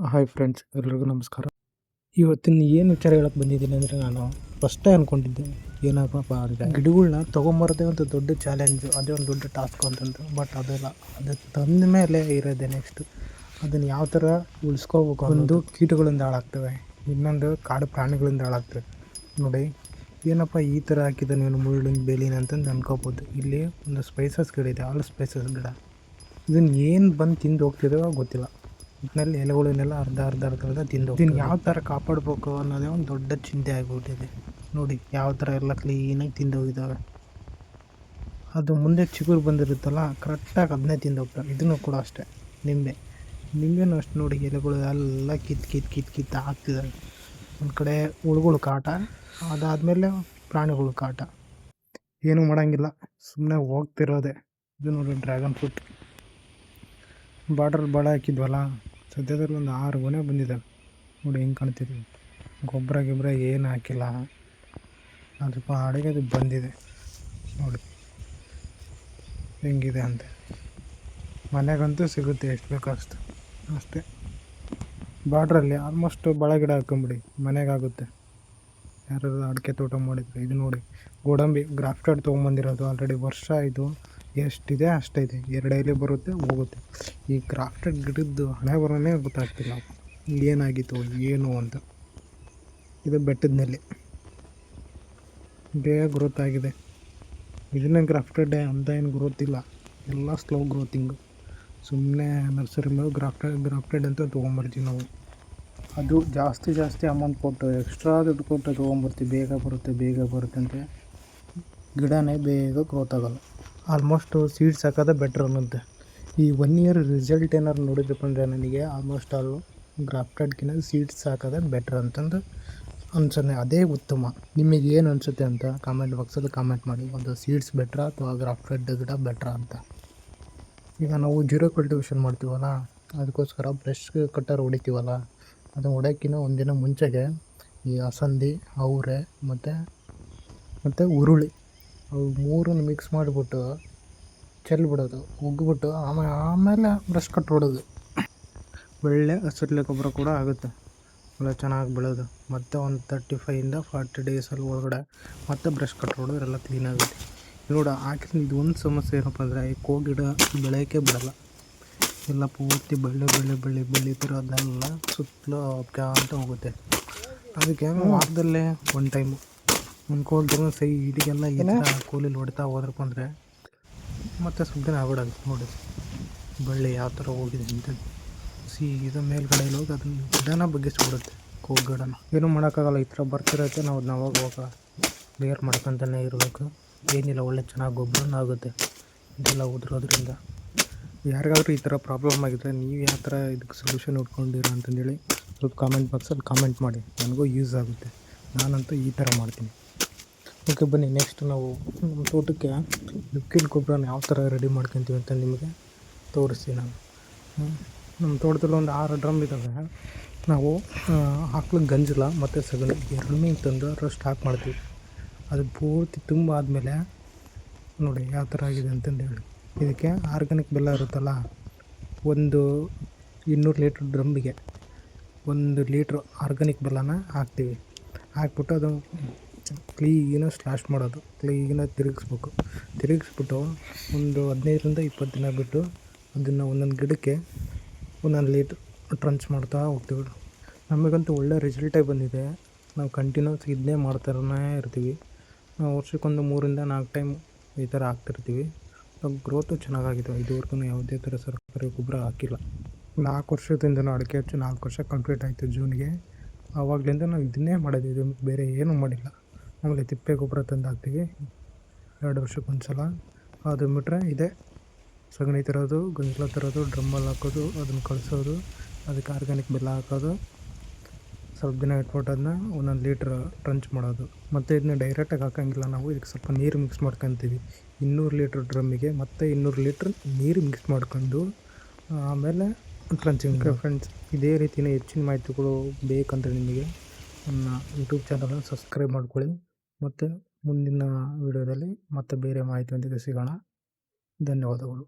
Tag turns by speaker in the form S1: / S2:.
S1: Hi friends, ಎಲ್ರಿಗೂ ನಮಸ್ಕಾರ. ಇವತ್ತಿನ ಏನು ವಿಚಾರ ಹೇಳಕ್ಕೆ ಬಂದಿದ್ದೀನಿ ಅಂದರೆ, ನಾನು ಫಸ್ಟೇ ಅಂದ್ಕೊಂಡಿದ್ದೆ ಏನಪ್ಪ ಅಂದರೆ ಗಿಡಗಳನ್ನ ತೊಗೊಂಬರೋದೇ ಒಂದು ದೊಡ್ಡ ಚಾಲೆಂಜು, ಅದೇ ಒಂದು ದೊಡ್ಡ ಟಾಸ್ಕ್ ಅಂತಂದು. ಬಟ್ ಅದೆಲ್ಲ ಅದು ತಂದ ಮೇಲೆ ಇರೋದೆ ನೆಕ್ಸ್ಟು ಅದನ್ನು ಯಾವ ಥರ ಉಳಿಸ್ಕೋಬೇಕು. ಒಂದು ಕೀಟಗಳಿಂದ ಹಾಳಾಗ್ತವೆ, ಇನ್ನೊಂದು ಕಾಡು ಪ್ರಾಣಿಗಳಿಂದ ಹಾಳಾಗ್ತವೆ. ನೋಡಿ ಏನಪ್ಪ ಈ ಥರ ಹಾಕಿದ ನೀನು ಮುಳ್ಳಿನ ಬೇಲಿನ ಅಂತಂದು ಅನ್ಕೋಬೋದು. ಇಲ್ಲಿ ಒಂದು ಸ್ಪೈಸಸ್ ಗಿಡ ಇದೆ, ಆಲ್ ಸ್ಪೈಸಸ್ ಗಿಡ. ಇದನ್ನು ಏನು ಬಂದು ತಿಂದು ಹೋಗ್ತಿದೋ ಗೊತ್ತಿಲ್ಲ. ಒಟ್ಟಿನಲ್ಲಿ ಎಲೆಗಳನ್ನೆಲ್ಲ ಅರ್ಧ ತಿಂದು ಇದನ್ನು ಯಾವ ಥರ ಕಾಪಾಡಬೇಕು ಅನ್ನೋದೇ ಒಂದು ದೊಡ್ಡ ಚಿಂತೆ ಆಗಿಬಿಟ್ಟಿದೆ. ನೋಡಿ ಯಾವ ಥರ ಎಲ್ಲ ಕ್ಲೀನಾಗಿ ತಿಂದು ಹೋಗಿದ್ದಾವೆ. ಅದು ಮುಂದೆ ಚಿಗುರು ಬಂದಿರುತ್ತಲ್ಲ, ಕರೆಕ್ಟಾಗಿ ಅದನ್ನೇ ತಿಂದು ಹೋಗ್ತವೆ. ಇದನ್ನು ಕೂಡ ಅಷ್ಟೇ, ನಿಂಬೆನೂ ಅಷ್ಟು ನೋಡಿ, ಎಲೆಗಳು ಎಲ್ಲ ಕಿತ್ತು ಹಾಕ್ತಿದ್ದಾವೆ. ಒಂದು ಕಡೆ ಹುಳುಗಳು ಕಾಟ, ಅದಾದಮೇಲೆ ಪ್ರಾಣಿಗಳು ಕಾಟ. ಏನೂ ಮಾಡೋಂಗಿಲ್ಲ, ಸುಮ್ಮನೆ ಹೋಗ್ತಿರೋದೆ. ಇದು ನೋಡಿ ಡ್ರ್ಯಾಗನ್ ಫ್ರೂಟ್ ಬಾರ್ಡ್ರಲ್ಲಿ ಬಾಳೆ ಹಾಕಿದ್ವಲ್ಲ, ಸದ್ಯದಲ್ಲಿ ಒಂದು 6 ಗೊನೆ ಬಂದಿದ್ದಾವೆ. ನೋಡಿ ಹೆಂಗೆ ಕಾಣ್ತಿದ್ವಿ. ಗೊಬ್ಬರ ಏನು ಹಾಕಿಲ್ಲ, ಅದು ಪಾಡಿಗೆ ಅದು ಬಂದಿದೆ. ನೋಡಿ ಹೆಂಗಿದೆ ಅಂತ. ಮನೆಗಂತೂ ಸಿಗುತ್ತೆ ಎಷ್ಟು ಬೇಕೋ ಅಷ್ಟೇ. ಬಾರ್ಡ್ರಲ್ಲಿ ಆಲ್ಮೋಸ್ಟ್ ಬಾಳೆ ಗಿಡ ಹಾಕೊಂಬಿಡಿ, ಮನೆಗಾಗುತ್ತೆ. ಯಾರಾದ್ರು ಅಡಿಕೆ ತೋಟ ಮಾಡಿದ್ರು. ಇದು ನೋಡಿ ಗೋಡಂಬಿ ಗ್ರಾಫ್ಟೆಡ್ ತೊಗೊಂಬಂದಿರೋದು, ಆಲ್ರೆಡಿ ವರ್ಷ ಇದು. ಎಷ್ಟಿದೆ ಅಷ್ಟೈತೆ, 2 ಎಲೆ ಬರುತ್ತೆ ಹೋಗುತ್ತೆ. ಈ ಗ್ರಾಫ್ಟೆಡ್ ಗಿಡದ್ದು ಹಣೆ ಬರೋನೇ ಗೊತ್ತಾಗ್ತಿಲ್ಲ, ಏನಾಗಿತ್ತು ಏನು ಅಂತ. ಇದು ಬೆಟ್ಟದ ನೆಲ್ಲಿ, ಬೇಗ ಗ್ರೋತ್ ಆಗಿದೆ. ಇದನ್ನೇ ಗ್ರಾಫ್ಟೆಡ್ಡೇ ಅಂತ ಏನು ಗ್ರೋತ್ ಇಲ್ಲ, ಎಲ್ಲ ಸ್ಲೋ ಗ್ರೋತಿಂಗು. ಸುಮ್ಮನೆ ನರ್ಸರಿ ಮೇಲೆ ಗ್ರಾಫ್ಟೆಡ್ ಅಂತ ತೊಗೊಂಬರ್ತೀವಿ ನಾವು. ಅದು ಜಾಸ್ತಿ ಅಮೌಂಟ್ ಕೊಟ್ಟು, ಎಕ್ಸ್ಟ್ರಾ ದುಡ್ಡು ಕೊಟ್ಟು ತೊಗೊಂಬರ್ತೀವಿ. ಬೇಗ ಬರುತ್ತೆ ಅಂತ ಗಿಡನೇ ಬೇಗ ಗ್ರೋತ್ ಆಗೋಲ್ಲ. ಆಲ್ಮೋಸ್ಟು ಸೀಡ್ಸ್ ಹಾಕೋದೇ ಬೆಟ್ರ್ ಅನ್ನುತ್ತೆ. ಈ 1 ಇಯರ್ ರಿಸಲ್ಟ್ ಏನಾದ್ರು ನೋಡಿದ್ರಪ್ಪ ಅಂದರೆ, ನನಗೆ ಆಲ್ಮೋಸ್ಟ್ ಆಲ್ ಗ್ರಾಫ್ಟೆಡ್ಗಿಂತ ಸೀಡ್ಸ್ ಹಾಕೋದೇ ಬೆಟ್ರ್ ಅಂತಂದು ಅನ್ಸೋದೆ. ಅದೇ ಉತ್ತಮ. ನಿಮಗೆ ಏನು ಅನಿಸುತ್ತೆ ಅಂತ ಕಾಮೆಂಟ್ ಬಾಕ್ಸಲ್ಲಿ ಕಾಮೆಂಟ್ ಮಾಡಿ. ಒಂದು ಸೀಡ್ಸ್ ಬೆಟ್ರಾ ಅಥವಾ ಗ್ರಾಫ್ಟೆಡ್ ಗಿಡ ಬೆಟ್ರಾ ಅಂತ. ಈಗ ನಾವು ಜೀರೋ ಕಲ್ಟಿವೇಷನ್ ಮಾಡ್ತೀವಲ್ಲ, ಅದಕ್ಕೋಸ್ಕರ ಬ್ರಷ್ ಕಟ್ಟರ್ ಹೊಡಿತೀವಲ್ಲ, ಅದನ್ನು ಹೊಡೆಯೋಕ್ಕಿಂತ ಒಂದಿನ ಮುಂಚೆಗೆ ಈ ಅಲಸಂದೆ, ಅವರೆ ಮತ್ತು ಹುರುಳಿ, ಅವು 3 ಮಿಕ್ಸ್ ಮಾಡಿಬಿಟ್ಟು ಚೆಲ್ಬಿಡೋದು, ಉಗ್ಬಿಟ್ಟು ಆಮೇಲೆ ಬ್ರಷ್ ಕಟ್ ಹೊಡೋದು. ಒಳ್ಳೆ ಹಸಿರೆಲೆ ಗೊಬ್ಬರ ಕೂಡ ಆಗುತ್ತೆ, ಒಳ್ಳೆ ಚೆನ್ನಾಗಿ ಬೆಳೆಯೋದು. ಮತ್ತು ಒಂದು 35ಇಂದ 40 ಡೇಸಲ್ಲಿ ಒಳಗಡೆ ಮತ್ತೆ ಬ್ರಷ್ ಕಟ್ ಹೊಡೆದ್ರೆ ಎಲ್ಲ ಕ್ಲೀನ್ ಆಗುತ್ತೆ. ನೋಡಿ ಹಾಕಿದ್ರೆ ಇದು ಒಂದು ಸಮಸ್ಯೆ ಏನಪ್ಪ ಅಂದರೆ, ಈ ಗಿಡ ಬೆಳೆಯೋಕ್ಕೆ ಬಿಡೋಲ್ಲ. ಎಲ್ಲ ಪೂರ್ತಿ ಬೆಳೀತಿರೋ ಅದನ್ನೆಲ್ಲ ಸುತ್ತಲೂ ಅಂತ ಹೋಗುತ್ತೆ. ಅದಕ್ಕೆ ವಾರದಲ್ಲೇ 1 ಟೈಮು ಒಂದು ಕೋಲ್ ತಗೊಂಡು ಸೈಡಿಗೆಲ್ಲ ಈ ಥರ ಕೋಲಲ್ಲಿ ಹೊಡ್ತಾ ಹೋದ್ರಪ್ಪ ಅಂದರೆ ಮತ್ತೆ ಸ್ವಲ್ಪ ದಿನ ಆಗ್ಬಿಡೋದು. ನೋಡಿ ಬಳ್ಳಿ ಯಾವ ಥರ ಹೋಗಿದೆ ಅಂತ ಸೀದಾ ಮೇಲ್ಗಡೆಯಲ್ಲಿ ಹೋಗಿ ಅದನ್ನು ಗಿಡನ ಬಗ್ಗಿಸ್ಬಿಡುತ್ತೆ, ಗಿಡನ. ಏನೂ ಮಾಡೋಕ್ಕಾಗಲ್ಲ, ಈ ಥರ ಬರ್ತಿರುತ್ತೆ. ನಾವು ಅದನ್ನ ಅವಾಗ ಕ್ಲಿಯರ್ ಮಾಡ್ಕೊತಾನೆ ಇರಬೇಕು. ಏನಿಲ್ಲ, ಒಳ್ಳೆ ಚೆನ್ನಾಗಿ ಗೊಬ್ಬರನೂ ಆಗುತ್ತೆ ಇದೆಲ್ಲ ಉದುರೋದ್ರಿಂದ. ಯಾರಿಗಾದ್ರೂ ಈ ಥರ ಪ್ರಾಬ್ಲಮ್ ಆಗಿದ್ದರೆ, ನೀವು ಯಾವ ಥರ ಇದಕ್ಕೆ ಸೊಲ್ಯೂಷನ್ ಹುಡ್ಕೊಂಡಿರೋ ಅಂತಂದೇಳಿ ಸ್ವಲ್ಪ ಕಾಮೆಂಟ್ ಬಾಕ್ಸಲ್ಲಿ ಕಾಮೆಂಟ್ ಮಾಡಿ. ನನಗೂ ಯೂಸ್ ಆಗುತ್ತೆ, ನಾನಂತೂ ಈ ಥರ ಮಾಡ್ತೀನಿ. ಓಕೆ, ಬನ್ನಿ ನೆಕ್ಸ್ಟ್ ನಾವು ನಮ್ಮ ತೋಟಕ್ಕೆ ಲಿಕ್ವಿಡ್ ಗೊಬ್ಬರನ ಯಾವ ಥರ ರೆಡಿ ಮಾಡ್ಕೊತೀವಿ ಅಂತ ನಿಮಗೆ ತೋರಿಸ್ತೀನಿ ನಾನು. ನಮ್ಮ ತೋಟದಲ್ಲಿ ಒಂದು 6 ಡ್ರಮ್ ಇದ್ದಾವೆ. ನಾವು ಆಕಳು ಗಂಜಲ ಮತ್ತು ಸಗಣಿ 2 ತಂದು ಸ್ಟಾಕ್ ಮಾಡ್ತೀವಿ. ಅದು ಪೂರ್ತಿ ತುಂಬ ಆದಮೇಲೆ ನೋಡಿ ಯಾವ ಥರ ಆಗಿದೆ ಅಂತಂದೇಳಿ. ಇದಕ್ಕೆ ಆರ್ಗ್ಯಾನಿಕ್ ಬೆಲ್ಲ ಇರುತ್ತಲ್ಲ, ಒಂದು 200 ಲೀಟ್ರ್ ಡ್ರಮ್ಮಿಗೆ 1 ಲೀಟ್ರ್ ಆರ್ಗ್ಯಾನಿಕ್ ಬೆಲ್ಲನ ಹಾಕ್ತೀವಿ. ಹಾಕ್ಬಿಟ್ಟು ಅದು ಕ್ಲೀನಾಗಿ ಸ್ಲ್ಯಾಶ್ ಮಾಡೋದು, ಕ್ಲೀನಾಗಿ ತಿರುಗಿಸ್ಬಿಟ್ಟು ಒಂದು 15ರಿಂದ 20 ದಿನ ಬಿಟ್ಟು ಅದನ್ನು ಒಂದೊಂದು ಗಿಡಕ್ಕೆ 1 ಲೀಟ್ರ್ ಟ್ರಂಚ್ ಮಾಡ್ತಾ ಹೋಗ್ತೀವಿ. ನಮಗಂತೂ ಒಳ್ಳೆ ರಿಸಲ್ಟೇ ಬಂದಿದೆ. ನಾವು ಕಂಟಿನ್ಯೂಸ್ ಇದನ್ನೇ ಮಾಡ್ತಾನೇ ಇರ್ತೀವಿ. ನಾವು ವರ್ಷಕ್ಕೊಂದು 3ರಿಂದ 4 ಟೈಮ್ ಈ ಥರ ಹಾಕ್ತಿರ್ತೀವಿ. ಗ್ರೋತು ಚೆನ್ನಾಗಾಗಿದೆ. ಇದುವರೆಗೂ ಯಾವುದೇ ಥರ ಸರ್ಕಾರಿ ಗೊಬ್ಬರ ಹಾಕಿಲ್ಲ. 4 ವರ್ಷದಿಂದ ಅಡಿಕೆ ಹಚ್ಚಿ 4 ವರ್ಷ ಕಂಪ್ಲೀಟ್ ಆಯಿತು ಜೂನ್ಗೆ. ಆವಾಗಲಿಂದ ನಾವು ಇದನ್ನೇ ಮಾಡೋದು, ಬೇರೆ ಏನೂ ಮಾಡಿಲ್ಲ. ಆಮೇಲೆ ತಿಪ್ಪೆ ಗೊಬ್ಬರ ತಂದು ಹಾಕ್ತೀವಿ 2 ವರ್ಷಕ್ಕೊಂದು ಸಲ. ಅದು ಬಿಟ್ಟರೆ ಇದೆ ಸಗಣಿ ತರೋದು, ಗಂಜಲ ತರೋದು, ಡ್ರಮ್ಮಲ್ಲಿ ಹಾಕೋದು, ಅದನ್ನು ಕಳಿಸೋದು, ಅದಕ್ಕೆ ಆರ್ಗ್ಯಾನಿಕ್ ಬೆಲ್ಲ ಹಾಕೋದು, ಸ್ವಲ್ಪ ದಿನ ಇಟ್ಬಿಟ್ಟು ಅದನ್ನ 1 ಲೀಟ್ರ್ ಟ್ರಂಚ್ ಮಾಡೋದು. ಮತ್ತು ಇದನ್ನ ಡೈರೆಕ್ಟಾಗಿ ಹಾಕೋಂಗಿಲ್ಲ ನಾವು, ಇದಕ್ಕೆ ಸ್ವಲ್ಪ ನೀರು ಮಿಕ್ಸ್ ಮಾಡ್ಕೊತೀವಿ. 200 ಲೀಟ್ರ್ ಡ್ರಮ್ಮಿಗೆ ಮತ್ತು 200 ಲೀಟ್ರ್ ನೀರು ಮಿಕ್ಸ್ ಮಾಡ್ಕೊಂಡು ಆಮೇಲೆ ಟ್ರಂಚಿಂಗ್. ಫ್ರೆಂಡ್ಸ್, ಇದೇ ರೀತಿಯ ಹೆಚ್ಚಿನ ಮಾಹಿತಿಗಳು ಬೇಕಂದರೆ ನಿಮಗೆ ನನ್ನ ಯೂಟ್ಯೂಬ್ ಚಾನಲನ್ನು ಸಬ್ಸ್ಕ್ರೈಬ್ ಮಾಡ್ಕೊಳ್ಳಿ. ಮತ್ತು ಮುಂದಿನ ವೀಡಿಯೋದಲ್ಲಿ ಮತ್ತೆ ಬೇರೆ ಮಾಹಿತಿಯೊಂದಿಗೆ ಸಿಗೋಣ. ಧನ್ಯವಾದಗಳು.